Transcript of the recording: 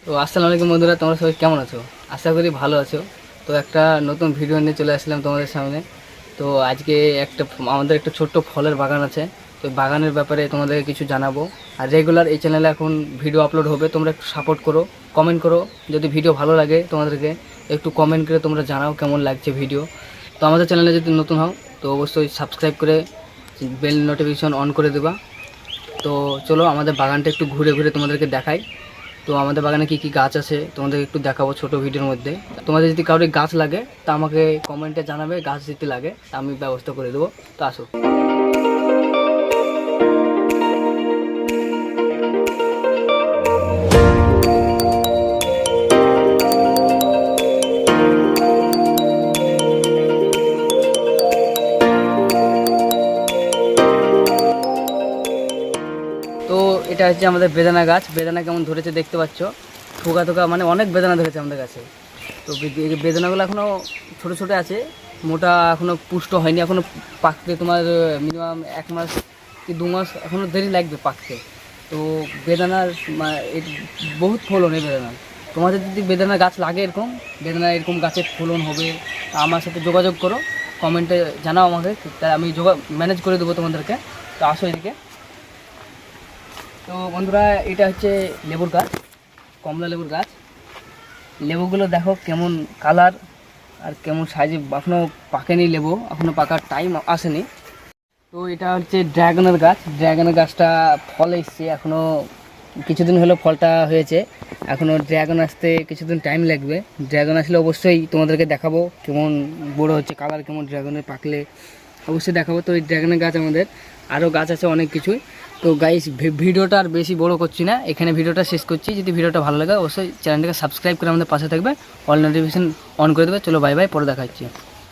তো আসসালামু আলাইকুম বন্ধুরা, তোমরা সবাই কেমন আছো? আশা করি ভালো আছো। তো একটা নতুন ভিডিও নিয়ে চলে আসলাম তোমাদের সামনে। তো আজকে আমাদের একটা ছোট্ট ফলের বাগান আছে। তো বাগানের ব্যাপারে তোমাদেরকে কিছু জানাবো। আর রেগুলার এই চ্যানেলে এখন ভিডিও আপলোড হবে, তোমরা একটু সাপোর্ট করো, কমেন্ট করো। যদি ভিডিও ভালো লাগে তোমাদেরকে একটু কমেন্ট করে তোমরা জানাও কেমন লাগছে ভিডিও। তো আমাদের চ্যানেলে যদি নতুন হও তো অবশ্যই সাবস্ক্রাইব করে বেল নোটিফিকেশন অন করে দেবা। তো চলো আমাদের বাগানটা একটু ঘুরে ঘুরে তোমাদেরকে দেখাই। তো আমাদের বাগানে কি কি গাছ আছে তোমাদের একটু দেখাবো ছোট ভিডিওর মধ্যে। তোমাদের যদি কারোর গাছ লাগে তা আমাকে কমেন্টে জানাবে, গাছ যদি লাগে তা আমি ব্যবস্থা করে দেবো। তো আসো। তো এটা হচ্ছে আমাদের বেদানা গাছ। বেদানা কেমন ধরেছে দেখতে পাচ্ছ, থোকা থোকা, মানে অনেক বেদানা ধরেছে আমাদের গাছে। তো বেদানাগুলো এখনও ছোটো ছোটো আছে, মোটা এখনও পুষ্ট হয়নি, এখনও পাকতে তোমার মিনিমাম 1 মাস কি 2 মাস এখনও দেরি লাগবে পাকতে। তো বেদানার বহুত ফলন এই বেদানার। তোমাদের যদি বেদানা গাছ লাগে, এরকম গাছের ফলন হবে, আমার সাথে যোগাযোগ করো, কমেন্টে জানাও আমাকে, তাই আমি ম্যানেজ করে দেবো তোমাদেরকে। তো আসো এদিকে। তো বন্ধুরা, এটা হচ্ছে লেবুর গাছ, কমলা লেবুর গাছ। লেবুগুলো দেখো কেমন কালার আর কেমন সাইজে, এখনও পাকেনি লেবু, এখনও পাকার টাইম আসেনি। তো এটা হচ্ছে ড্রাগনের গাছ। ড্রাগনের গাছটা ফল এসছে, এখনও কিছুদিন হলো ফলটা হয়েছে, এখনও ড্রাগন আসতে কিছুদিন টাইম লাগবে। ড্রাগন আসলে অবশ্যই তোমাদেরকে দেখাবো কেমন বড় হচ্ছে, কালার কেমন ড্রাগনের পাকলে অবশ্যই দেখাবো। তো এই ড্রাগনের গাছ আমাদের আরও গাছ আছে অনেক কিছুই। তো গাইস, ভিডিওটা আর বেশি বড় করছি না, এখানে ভিডিওটা শেষ করছি। যদি ভিডিওটা ভালো লাগে অবশ্যই চ্যানেলটাকে সাবস্ক্রাইব করে আমাদের পাশে থাকবে, অল নোটিফিকেশন অন করে দেবে। চলো বাই বাই, পরে দেখা হচ্ছে।